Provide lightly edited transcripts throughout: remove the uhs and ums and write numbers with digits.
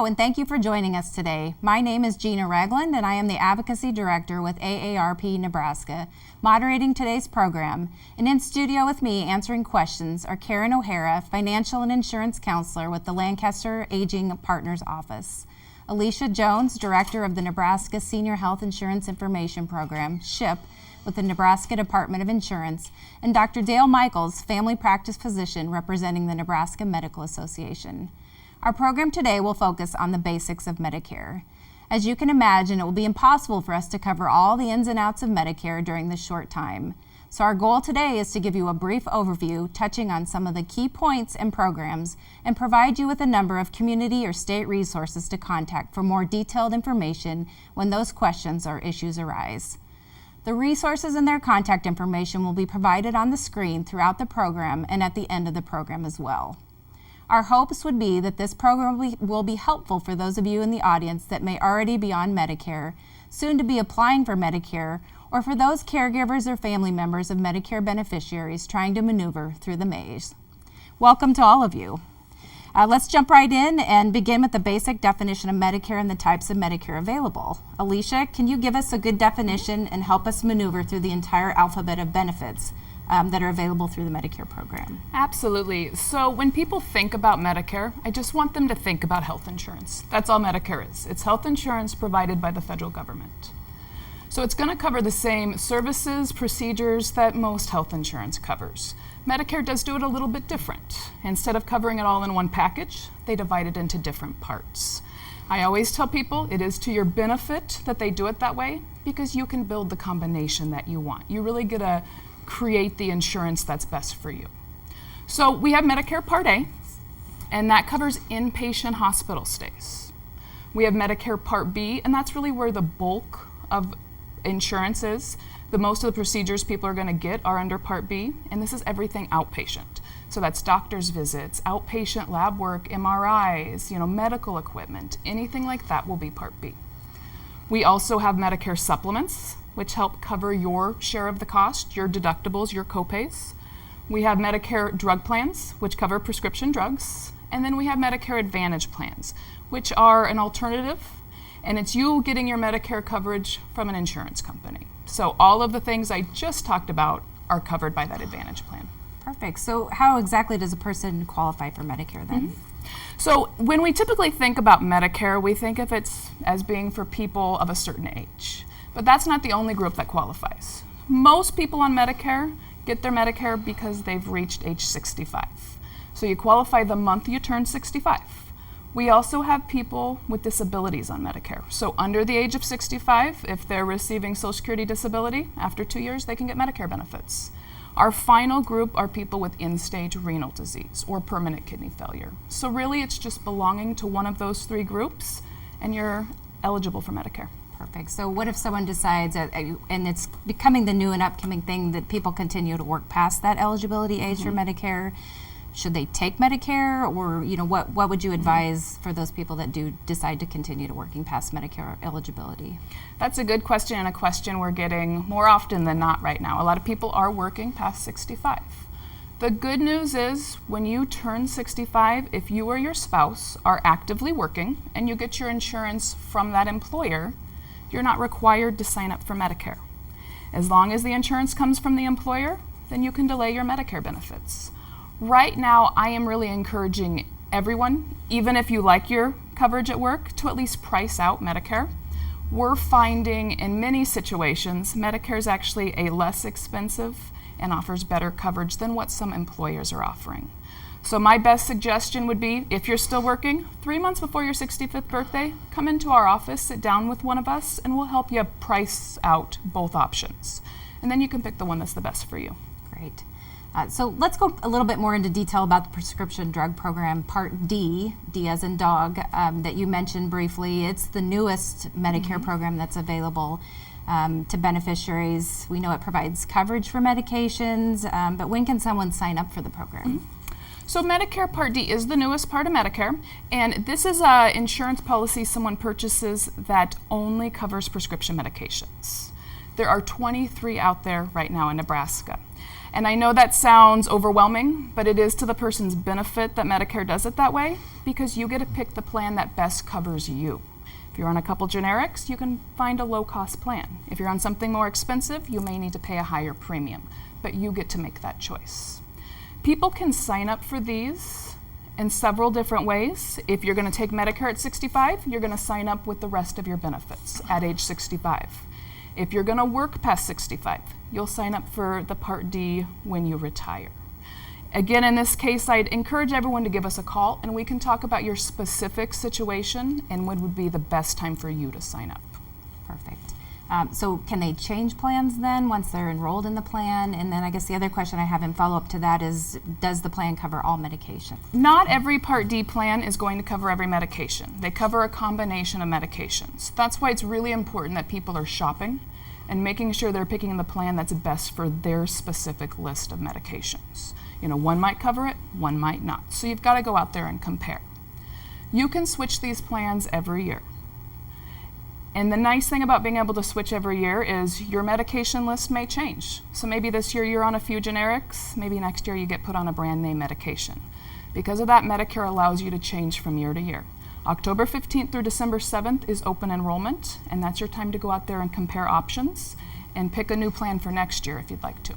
Hello, and thank you for joining us today. My name is Jina Ragland, and I am the Advocacy Director with AARP Nebraska, moderating today's program. And in studio with me answering questions are Karen O'Hara, Financial and Insurance Counselor with the Lancaster Aging Partners Office, Alicia Jones, Director of the Nebraska Senior Health Insurance Information Program, SHIIP, with the Nebraska Department of Insurance, and Dr. Dale Michels, Family Practice Physician representing the Nebraska Medical Association. Our program today will focus on the basics of Medicare. As you can imagine, it will be impossible for us to cover all the ins and outs of Medicare during this short time. So our goal today is to give you a brief overview touching on some of the key points and programs and provide you with a number of community or state resources to contact for more detailed information when those questions or issues arise. The resources and their contact information will be provided on the screen throughout the program and at the end of the program as well. Our hopes would be that this program will be helpful for those of you in the audience that may already be on Medicare, soon to be applying for Medicare, or for those caregivers or family members of Medicare beneficiaries trying to maneuver through the maze. Welcome to all of you. Let's jump right in and begin with the basic definition of Medicare and the types of Medicare available. Alicia, can you give us a good definition and help us maneuver through the entire alphabet of benefits that are available through the Medicare program? Absolutely. So when people think about Medicare, I just want them to think about health insurance. That's all Medicare is. It's health insurance provided by the federal government. So it's going to cover the same services, procedures that most health insurance covers. Medicare does do it a little bit different. Instead of covering it all in one package, they divide it into different parts. I always tell people it is to your benefit that they do it that way because you can build the combination that you want. You really get to create the insurance that's best for you. So we have Medicare Part A, and that covers inpatient hospital stays. We have Medicare Part B, and that's really where the bulk of insurance is. The most of the procedures people are going to get are under Part B, and this is everything outpatient. So that's doctor's visits, outpatient lab work, MRIs, medical equipment, anything like that will be Part B. We also have Medicare supplements, which help cover your share of the cost, your deductibles, your copays. We have Medicare drug plans, which cover prescription drugs. And then we have Medicare Advantage plans, which are an alternative, and it's you getting your Medicare coverage from an insurance company. So all of the things I just talked about are covered by that Advantage plan. Perfect. So how exactly does a person qualify for Medicare then? So when we typically think about Medicare, we think of it as being for people of a certain age. But that's not the only group that qualifies. Most people on Medicare get their Medicare because they've reached age 65. So you qualify the month you turn 65. We also have people with disabilities on Medicare. So under the age of 65, if they're receiving Social Security disability, after 2 years, they can get Medicare benefits. Our final group are people with end-stage renal disease or permanent kidney failure. So really, it's just belonging to one of those three groups, and you're eligible for Medicare. Perfect. So what if someone decides, and it's becoming the new and upcoming thing, that people continue to work past that eligibility age for Medicare? Should they take Medicare, or what would you advise for those people that do decide to continue to working past Medicare eligibility? That's a good question, and a question we're getting more often than not right now. A lot of people are working past 65. The good news is when you turn 65, if you or your spouse are actively working and you get your insurance from that employer, you're not required to sign up for Medicare. As long as the insurance comes from the employer, then you can delay your Medicare benefits. Right now, I am really encouraging everyone, even if you like your coverage at work, to at least price out Medicare. We're finding in many situations, Medicare is actually a less expensive and offers better coverage than what some employers are offering. So my best suggestion would be, if you're still working, 3 months before your 65th birthday, come into our office, sit down with one of us, and we'll help you price out both options. And then you can pick the one that's the best for you. Great. So let's go a little bit more into detail about the prescription drug program, Part D, D as in dog, that you mentioned briefly. It's the newest Medicare program that's available to beneficiaries. We know it provides coverage for medications, but when can someone sign up for the program? So Medicare Part D is the newest part of Medicare, and this is an insurance policy someone purchases that only covers prescription medications. There are 23 out there right now in Nebraska. And I know that sounds overwhelming, but it is to the person's benefit that Medicare does it that way, because you get to pick the plan that best covers you. If you're on a couple generics, you can find a low-cost plan. If you're on something more expensive, you may need to pay a higher premium, but you get to make that choice. People can sign up for these in several different ways. If you're going to take Medicare at 65, you're going to sign up with the rest of your benefits at age 65. If you're going to work past 65, you'll sign up for the Part D when you retire. Again, in this case, I'd encourage everyone to give us a call and we can talk about your specific situation and when would be the best time for you to sign up. Perfect. So can they change plans then once they're enrolled in the plan? And then I guess the other question I have in follow-up to that is, does the plan cover all medication? Not every Part D plan is going to cover every medication. They cover a combination of medications. That's why it's really important that people are shopping and making sure they're picking the plan that's best for their specific list of medications. You know, one might cover it, one might not. So you've got to go out there and compare. You can switch these plans every year. And the nice thing about being able to switch every year is your medication list may change. So maybe this year you're on a few generics, maybe next year you get put on a brand name medication. Because of that, Medicare allows you to change from year to year. October 15th through December 7th is open enrollment, and that's your time to go out there and compare options and pick a new plan for next year if you'd like to.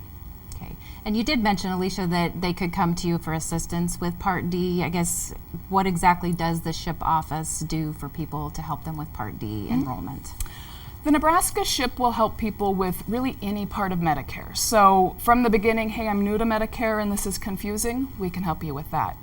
Okay. And you did mention, Alicia, that they could come to you for assistance with Part D. I guess, what exactly does the SHIIP office do for people to help them with Part D enrollment? The Nebraska SHIIP will help people with really any part of Medicare. So from the beginning, hey, I'm new to Medicare and this is confusing, we can help you with that.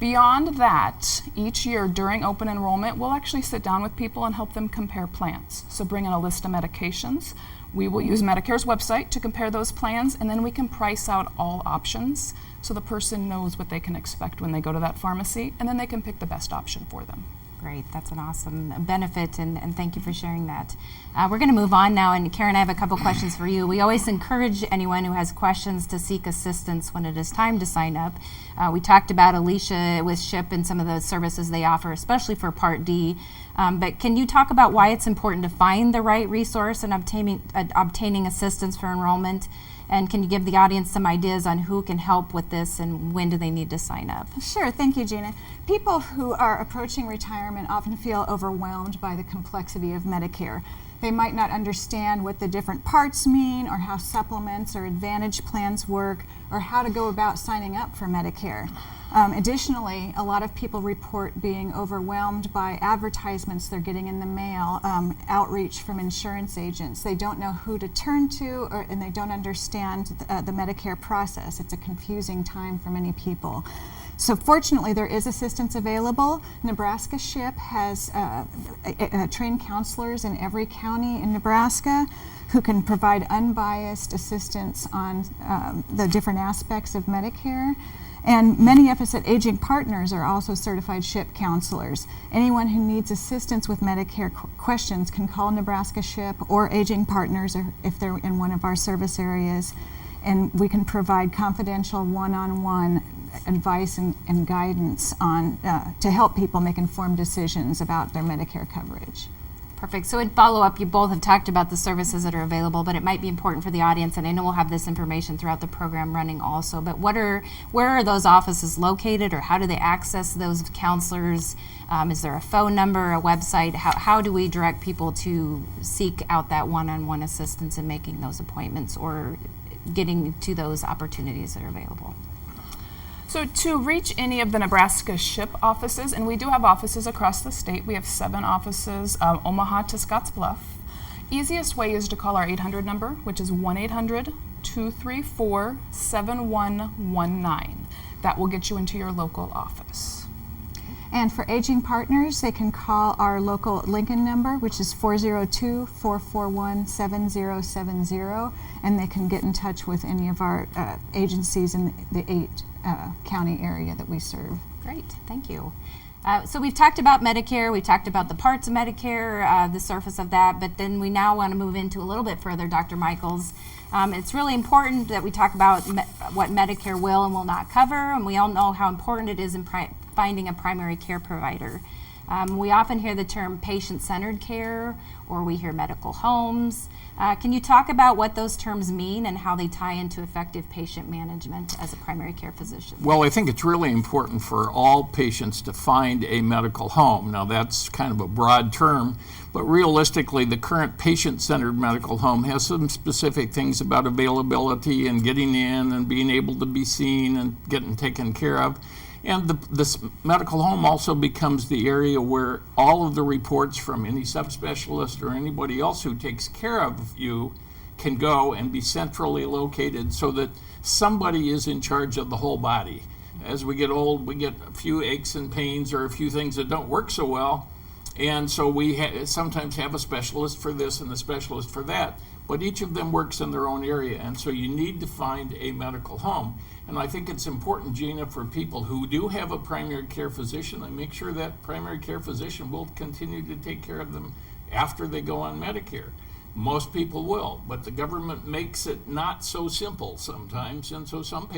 Beyond that, each year during open enrollment, we'll actually sit down with people and help them compare plans. So bring in a list of medications. We will use Medicare's website to compare those plans, and then we can price out all options so the person knows what they can expect when they go to that pharmacy, and then they can pick the best option for them. Great, that's an awesome benefit, and thank you for sharing that. We're going to move on now, and Karen, I have a couple questions for you. We always encourage anyone who has questions to seek assistance when it is time to sign up. We talked about Alicia with SHIIP and some of the services they offer, especially for Part D. But can you talk about why it's important to find the right resource in obtaining assistance for enrollment? And can you give the audience some ideas on who can help with this and when do they need to sign up? Sure, thank you, Jina. People who are approaching retirement often feel overwhelmed by the complexity of Medicare. They might not understand what the different parts mean, or how supplements or advantage plans work, or how to go about signing up for Medicare. Additionally, a lot of people report being overwhelmed by advertisements they're getting in the mail, outreach from insurance agents. They don't know who to turn to, and they don't understand the Medicare process. It's a confusing time for many people. So fortunately, there is assistance available. Nebraska SHIIP has trained counselors in every county in Nebraska who can provide unbiased assistance on the different aspects of Medicare. And many of us at Aging Partners are also certified SHIIP counselors. Anyone who needs assistance with Medicare questions can call Nebraska SHIIP or Aging Partners, or if they're in one of our service areas, and we can provide confidential one-on-one advice and guidance on to help people make informed decisions about their Medicare coverage. Perfect. So in follow-up, you both have talked about the services that are available, but it might be important for the audience, and I know we'll have this information throughout the program running also, but where are those offices located, or how do they access those counselors? Is there a phone number, a website? How do we direct people to seek out that one-on-one assistance in making those appointments or getting to those opportunities that are available? So to reach any of the Nebraska SHIIP offices, and we do have offices across the state, we have 7 offices, Omaha to Scottsbluff. Easiest way is to call our 800 number, which is 1-800-234-7119. That will get you into your local office. And for Aging Partners, they can call our local Lincoln number, which is 402-441-7070, and they can get in touch with any of our agencies in the 8 county area that we serve. Great, thank you. So we've talked about Medicare, we've talked about the parts of Medicare, the surface of that, but then we now want to move into a little bit further, Dr. Michels. It's really important that we talk about what Medicare will and will not cover, and we all know how important it is in finding a primary care provider. We often hear the term patient-centered care, or we hear medical homes. Can you talk about what those terms mean and how they tie into effective patient management as a primary care physician? Well, I think it's really important for all patients to find a medical home. Now, that's kind of a broad term, but realistically, the current patient-centered medical home has some specific things about availability and getting in and being able to be seen and getting taken care of. And this medical home also becomes the area where all of the reports from any subspecialist or anybody else who takes care of you can go and be centrally located so that somebody is in charge of the whole body. As we get old, we get a few aches and pains or a few things that don't work so well. And so we sometimes have a specialist for this and a specialist for that, but each of them works in their own area. And so you need to find a medical home. And I think it's important, Jina, for people who do have a primary care physician, and make sure that primary care physician will continue to take care of them after they go on Medicare. Most people will, but the government makes it not so simple sometimes, and so some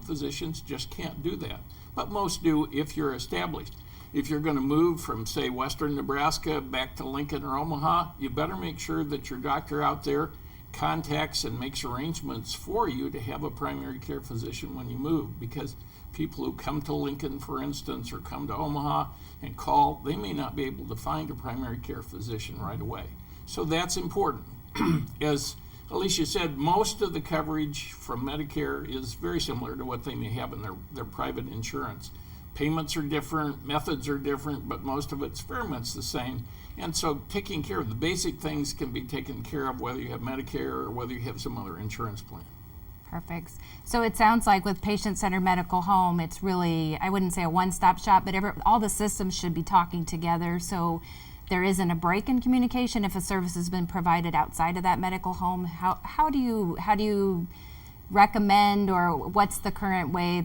physicians just can't do that. But most do if you're established. If you're going to move from, say, western Nebraska back to Lincoln or Omaha, you better make sure that your doctor out there contacts and makes arrangements for you to have a primary care physician when you move, because people who come to Lincoln, for instance, or come to Omaha and call, they may not be able to find a primary care physician right away. So that's important. As Alicia said, most of the coverage from Medicare is very similar to what they may have in their private insurance. Payments are different, methods are different, but most of it's very much the same. And so taking care of the basic things can be taken care of whether you have Medicare or whether you have some other insurance plan. Perfect. So it sounds like with patient-centered medical home, it's really, I wouldn't say a one-stop shop, but all the systems should be talking together so there isn't a break in communication if a service has been provided outside of that medical home. How do you recommend, or what's the current way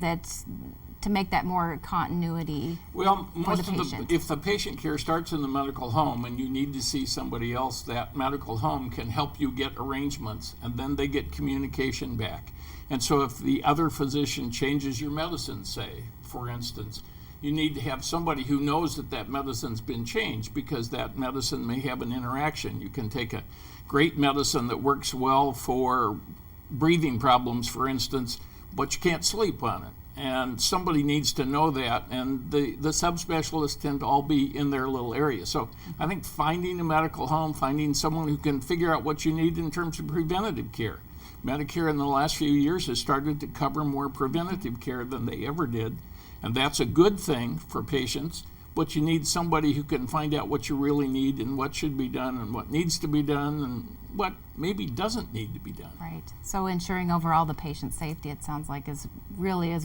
to make that more continuity for the patient? If the patient care starts in the medical home and you need to see somebody else, that medical home can help you get arrangements, and then they get communication back. And so if the other physician changes your medicine, say, for instance, you need to have somebody who knows that that medicine's been changed, because that medicine may have an interaction. You can take a great medicine that works well for breathing problems, for instance, but you can't sleep on it. And somebody needs to know that, and the subspecialists tend to all be in their little area. So I think finding a medical home, finding someone who can figure out what you need in terms of preventative care. Medicare in the last few years has started to cover more preventative care than they ever did, and that's a good thing for patients, but you need somebody who can find out what you really need and what should be done and what needs to be done and what maybe doesn't need to be done. Right. So ensuring overall the patient safety, it sounds like, is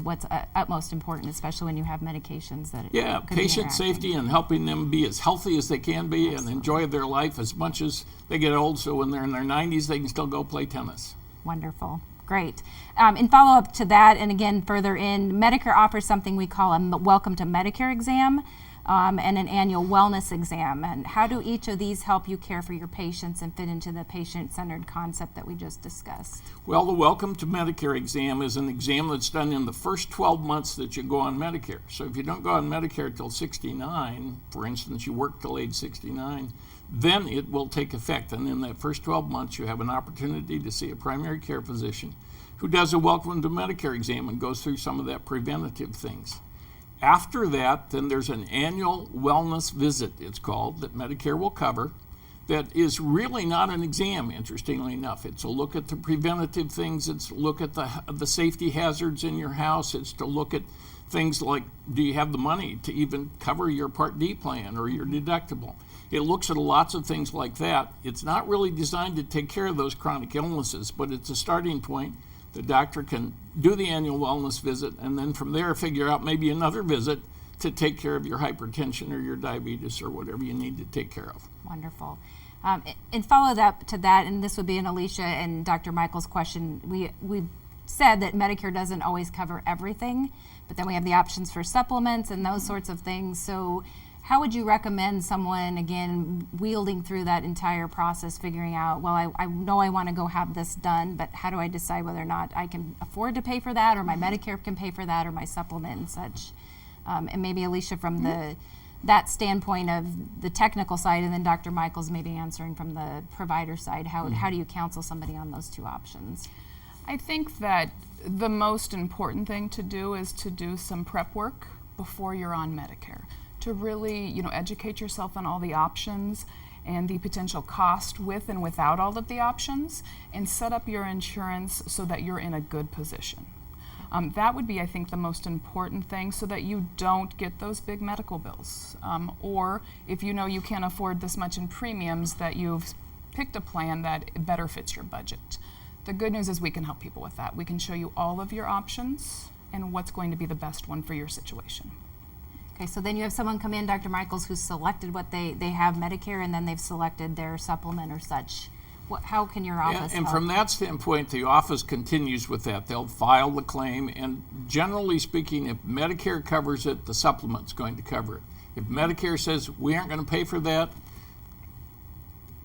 what's utmost important, especially when you have medications that patient safety and helping them be as healthy as they can be. Absolutely. And enjoy their life as much as they get old, so when they're in their 90s they can still go play tennis. Wonderful. Great. In follow-up to that, and again further in, Medicare offers something we call a Welcome to Medicare exam and an annual wellness exam. And how do each of these help you care for your patients and fit into the patient-centered concept that we just discussed? Well, the Welcome to Medicare exam is an exam that's done in the first 12 months that you go on Medicare. So if you don't go on Medicare till 69, for instance, you work till age 69, then it will take effect. And in that first 12 months, you have an opportunity to see a primary care physician who does a Welcome to Medicare exam and goes through some of that preventative things. After that, then there's an annual wellness visit, it's called, that Medicare will cover, that is really not an exam, interestingly enough. It's a look at the preventative things, it's a look at the safety hazards in your house, it's to look at things like, do you have the money to even cover your Part D plan or your deductible? It looks at lots of things like that. It's not really designed to take care of those chronic illnesses, but it's a starting point. The doctor can do the annual wellness visit and then from there figure out maybe another visit to take care of your hypertension or your diabetes or whatever you need to take care of. Wonderful. And follow up to that, and this would be an Alicia and Dr. Michels' question. We said that Medicare doesn't always cover everything, but then we have the options for supplements and those sorts of things. So how would you recommend someone, again, wielding through that entire process, figuring out, well, I know I want to go have this done, but how do I decide whether or not I can afford to pay for that, or my Medicare can pay for that, or my supplement and such? And maybe Alicia, from the that standpoint of the technical side, and then Dr. Michels maybe answering from the provider side, how do you counsel somebody on those two options? I think that the most important thing to do is to do some prep work before you're on Medicare, to really, educate yourself on all the options and the potential cost with and without all of the options, and set up your insurance so that you're in a good position. That would be, I think, the most important thing, so that you don't get those big medical bills. Or if you know you can't afford this much in premiums, that you've picked a plan that better fits your budget. The good news is we can help people with that. We can show you all of your options and what's going to be the best one for your situation. Okay, so then you have someone come in, Dr. Michels, who's selected what they have Medicare, and then they've selected their supplement or such. How can your office And help? from that standpoint, the office continues with that. They'll file the claim, and generally speaking, if Medicare covers it, the supplement's going to cover it. If Medicare says we aren't going to pay for that,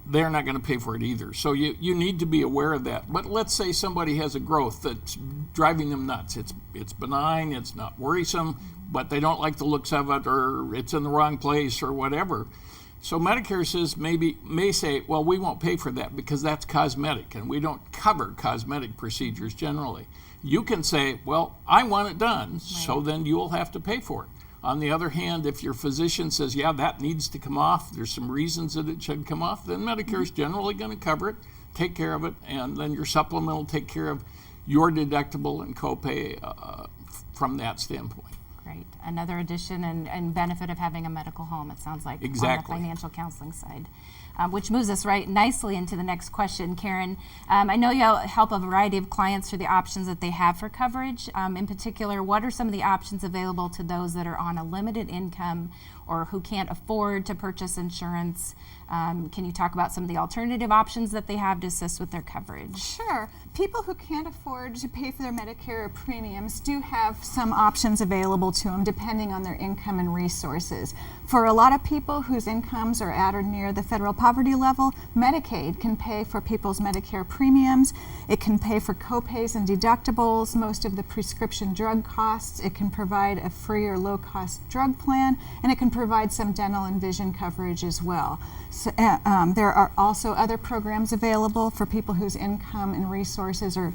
they're not going to pay for it either. So you need to be aware of that. But let's say somebody has a growth that's driving them nuts. It's benign, it's not worrisome, but they don't like the looks of it, or it's in the wrong place, or whatever. So Medicare says may say, well, we won't pay for that because that's cosmetic, and we don't cover cosmetic procedures generally. You can say, well, I want it done, so then you'll have to pay for it. On the other hand, if your physician says, yeah, that needs to come off, there's some reasons that it should come off, then Medicare is generally going to cover it, take care of it, and then your supplement will take care of your deductible and copay from that standpoint. Great. Another addition and benefit of having a medical home, it sounds like, Exactly. on the financial counseling side. Which moves us right nicely into the next question. Karen, I know you help a variety of clients through the options that they have for coverage. In particular, what are some of the options available to those that are on a limited income or who can't afford to purchase insurance? Can you talk about some of the alternative options that they have to assist with their coverage? Sure. People who can't afford to pay for their Medicare premiums do have some options available to them depending on their income and resources. For a lot of people whose incomes are at or near the federal poverty level, Medicaid can pay for people's Medicare premiums. It can pay for copays and deductibles, most of the prescription drug costs. It can provide a free or low-cost drug plan, and it can provide some dental and vision coverage as well. So, there are also other programs available for people whose income and resources are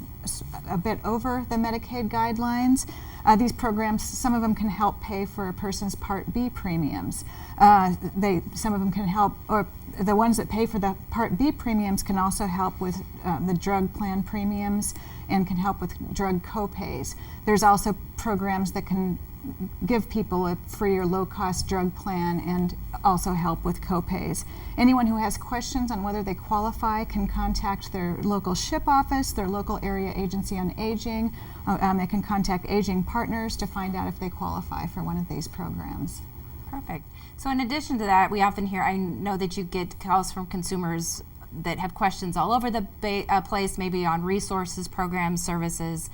a bit over the Medicaid guidelines. These programs, some of them can help pay for a person's Part B premiums. Some of them can help, or the ones that pay for the Part B premiums can also help with the drug plan premiums and can help with drug copays. There's also programs that can give people a free or low-cost drug plan and also help with copays. Anyone who has questions on whether they qualify can contact their local SHIIP office, their local area agency on aging. They can contact Aging Partners to find out if they qualify for one of these programs. Perfect. So in addition to that, we often hear, I know that you get calls from consumers that have questions all over the place, maybe on resources, programs, services.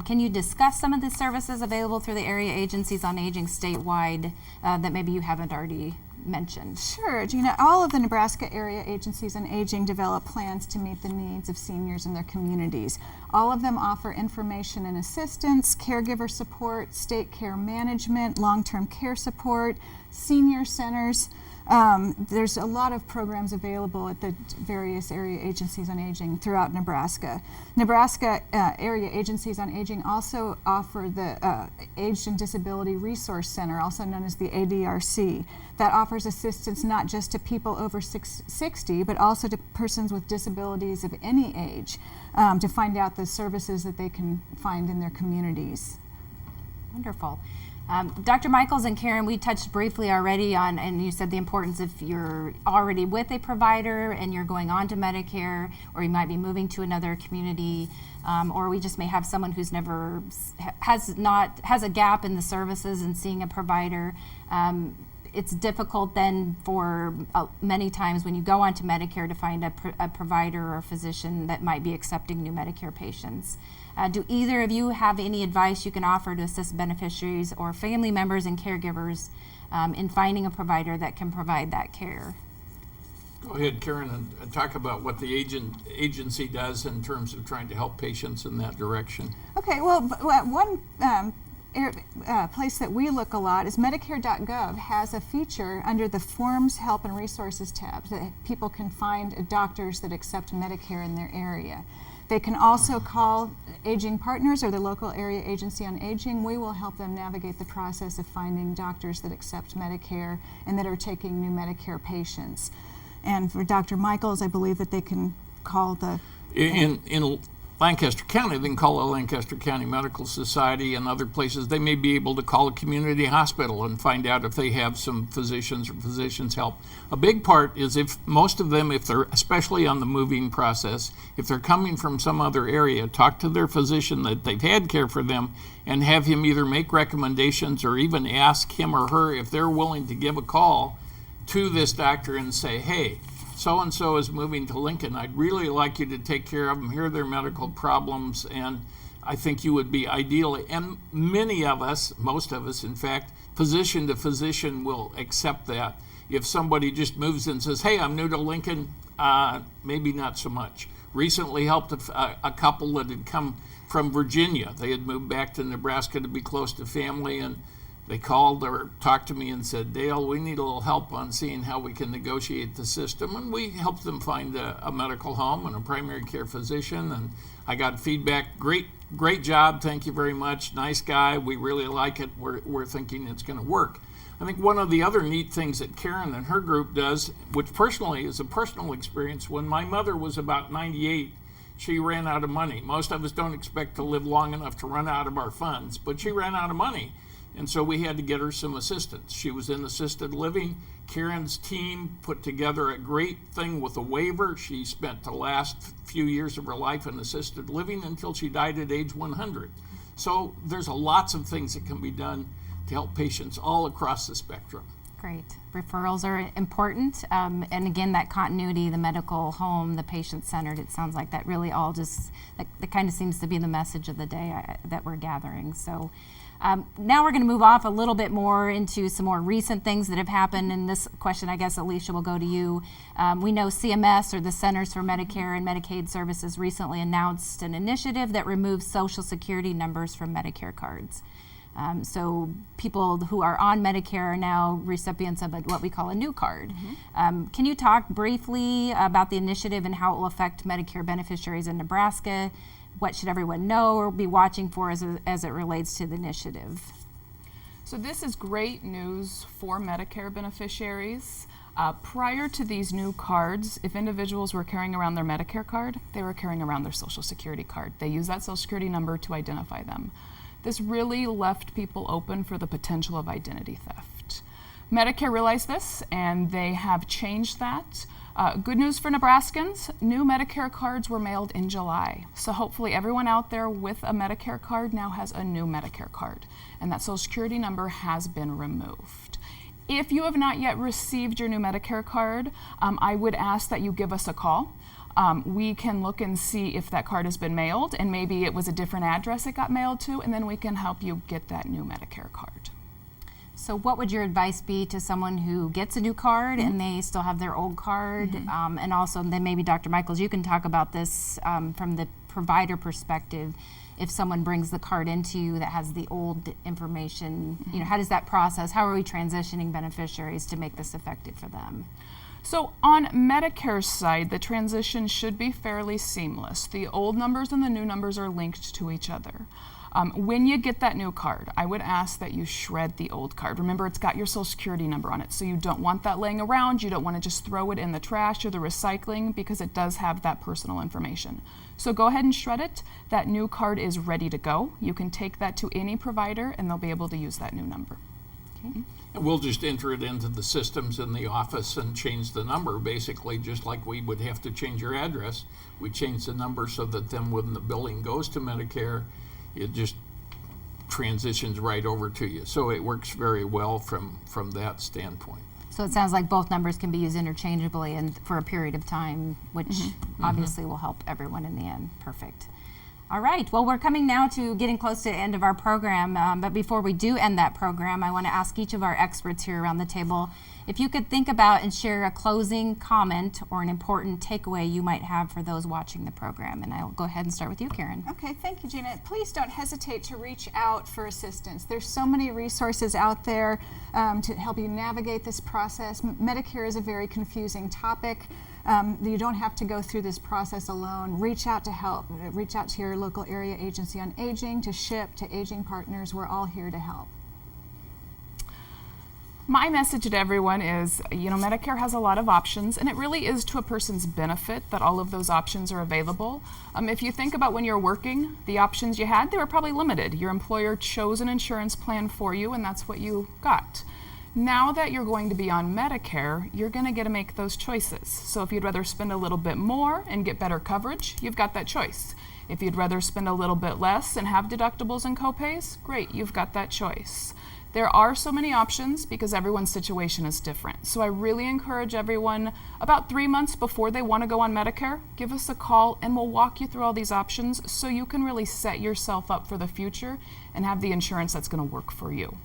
Can you discuss some of the services available through the area agencies on aging statewide that maybe you haven't already mentioned? Sure, Jina. All of the Nebraska area agencies on aging develop plans to meet the needs of seniors in their communities. All of them offer information and assistance, caregiver support, state care management, long-term care support, senior centers. There's a lot of programs available at the various area agencies on aging throughout Nebraska. Nebraska area agencies on aging also offer the Aged and Disability Resource Center, also known as the ADRC, that offers assistance not just to people over 60, but also to persons with disabilities of any age to find out the services that they can find in their communities. Wonderful. Dr. Michels and Karen, we touched briefly already on, and you said the importance if you're already with a provider and you're going on to Medicare, or you might be moving to another community, or we just may have someone who's never has a gap in the services and seeing a provider. It's difficult then for many times when you go onto Medicare to find a provider or a physician that might be accepting new Medicare patients. Do either of you have any advice you can offer to assist beneficiaries or family members and caregivers in finding a provider that can provide that care? Go ahead, Karen, and talk about what the agency does in terms of trying to help patients in that direction. Okay, well, one place that we look a lot is Medicare.gov has a feature under the Forms, Help, and Resources tab that people can find doctors that accept Medicare in their area. They can also call Aging Partners or the local area agency on aging. We will help them navigate the process of finding doctors that accept Medicare and that are taking new Medicare patients. And for Dr. Michels, I believe that they can call the... In Lancaster County, they can call the Lancaster County Medical Society, and other places they may be able to call a community hospital and find out if they have some physicians or physicians help. A big part is if most of them, if they're especially on the moving process, if they're coming from some other area, talk to their physician that they've had care for them and have him either make recommendations or even ask him or her if they're willing to give a call to this doctor and say, hey, so-and-so is moving to Lincoln. I'd really like you to take care of them. Here are their medical problems, and I think you would be ideal. And many of us, most of us, in fact, physician to physician will accept that. If somebody just moves and says, hey, I'm new to Lincoln, maybe not so much. Recently helped a couple that had come from Virginia. They had moved back to Nebraska to be close to family, and they called or talked to me and said, Dale, we need a little help on seeing how we can negotiate the system. And we helped them find a medical home and a primary care physician. And I got feedback, great job, thank you very much, nice guy, we really like it, we're thinking it's going to work. I think one of the other neat things that Karen and her group does, which personally is a personal experience, when my mother was about 98, she ran out of money. Most of us don't expect to live long enough to run out of our funds, but she ran out of money. And so we had to get her some assistance. She was in assisted living. Karen's team put together a great thing with a waiver. She spent the last few years of her life in assisted living until she died at age 100. So there's lots of things that can be done to help patients all across the spectrum. Great. Referrals are important. And again, that continuity, the medical home, the patient-centered, it sounds like that really all just, that kind of seems to be the message of the day that we're gathering. So now we're going to move off a little bit more into some more recent things that have happened. And this question, I guess, Alicia, will go to you. We know CMS, or the Centers for Medicare and Medicaid Services, recently announced an initiative that removes Social Security numbers from Medicare cards. So people who are on Medicare are now recipients of what we call a new card. Can you talk briefly about the initiative and how it will affect Medicare beneficiaries in Nebraska? What should everyone know or be watching for as it relates to the initiative? So this is great news for Medicare beneficiaries. Prior to these new cards, if individuals were carrying around their Medicare card, they were carrying around their Social Security card. They use that Social Security number to identify them. This really left people open for the potential of identity theft. Medicare realized this, and they have changed that. Good news for Nebraskans, new Medicare cards were mailed in July. So hopefully everyone out there with a Medicare card now has a new Medicare card, and that Social Security number has been removed. If you have not yet received your new Medicare card, I would ask that you give us a call. We can look and see if that card has been mailed, and maybe it was a different address it got mailed to, and then we can help you get that new Medicare card. So what would your advice be to someone who gets a new card and they still have their old card? And also then maybe Dr. Michels, you can talk about this from the provider perspective. If someone brings the card into you that has the old information, you know, how does that process, how are we transitioning beneficiaries to make this effective for them? So on Medicare's side, the transition should be fairly seamless. The old numbers and the new numbers are linked to each other. When you get that new card, I would ask that you shred the old card. Remember, it's got your Social Security number on it, so you don't want that laying around. You don't want to just throw it in the trash or the recycling because it does have that personal information. So go ahead and shred it. That new card is ready to go. You can take that to any provider and they'll be able to use that new number. Okay. And we'll just enter it into the systems in the office and change the number, basically, just like we would have to change your address. We change the number so that then when the billing goes to Medicare, it just transitions right over to you. So it works very well from that standpoint. So it sounds like both numbers can be used interchangeably and for a period of time, which obviously will help everyone in the end. Perfect. All right, well, we're coming now to getting close to the end of our program, but before we do end that program, I want to ask each of our experts here around the table if you could think about and share a closing comment or an important takeaway you might have for those watching the program. And I'll go ahead and start with you, Karen. Okay, thank you, Jina. Please don't hesitate to reach out for assistance. There's so many resources out there to help you navigate this process. Medicare is a very confusing topic. You don't have to go through this process alone. Reach out to help. Reach out to your local area agency on aging, to SHIIP, to Aging Partners. We're all here to help. My message to everyone is, Medicare has a lot of options, and it really is to a person's benefit that all of those options are available. If you think about when you're working, the options you had, they were probably limited. Your employer chose an insurance plan for you, and that's what you got. Now that you're going to be on Medicare, you're going to get to make those choices. So if you'd rather spend a little bit more and get better coverage, you've got that choice. If you'd rather spend a little bit less and have deductibles and copays, great, you've got that choice. There are so many options because everyone's situation is different. So I really encourage everyone, about 3 months before they want to go on Medicare, give us a call and we'll walk you through all these options so you can really set yourself up for the future and have the insurance that's going to work for you.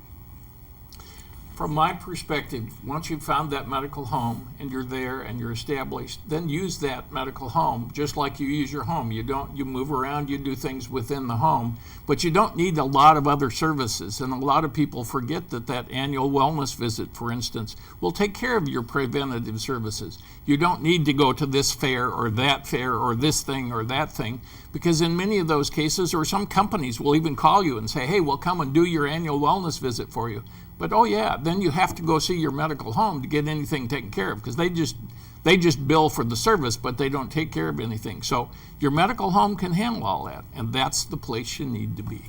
From my perspective, once you've found that medical home and you're there and you're established, then use that medical home just like you use your home. You move around, you do things within the home, but you don't need a lot of other services. And a lot of people forget that annual wellness visit, for instance, will take care of your preventative services. You don't need to go to this fair or this thing or that thing, because in many of those cases, or some companies will even call you and say, hey, we'll come and do your annual wellness visit for you. But oh yeah, then you have to go see your medical home to get anything taken care of, because they just bill for the service, but they don't take care of anything. So your medical home can handle all that, and that's the place you need to be.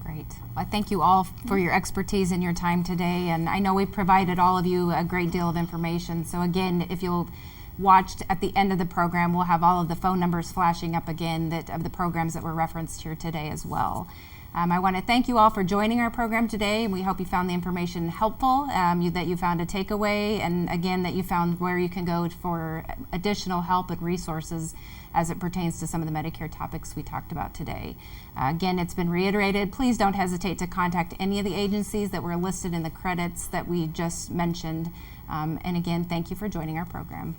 Great. Well, I thank you all for your expertise and your time today, and I know we've provided all of you a great deal of information. So again, if you'll watch at the end of the program, we'll have all of the phone numbers flashing up again of the programs that were referenced here today as well. I want to thank you all for joining our program today, and we hope you found the information helpful, that you found a takeaway, and again, that you found where you can go for additional help and resources as it pertains to some of the Medicare topics we talked about today. Again, it's been reiterated, please don't hesitate to contact any of the agencies that were listed in the credits that we just mentioned. And again, thank you for joining our program.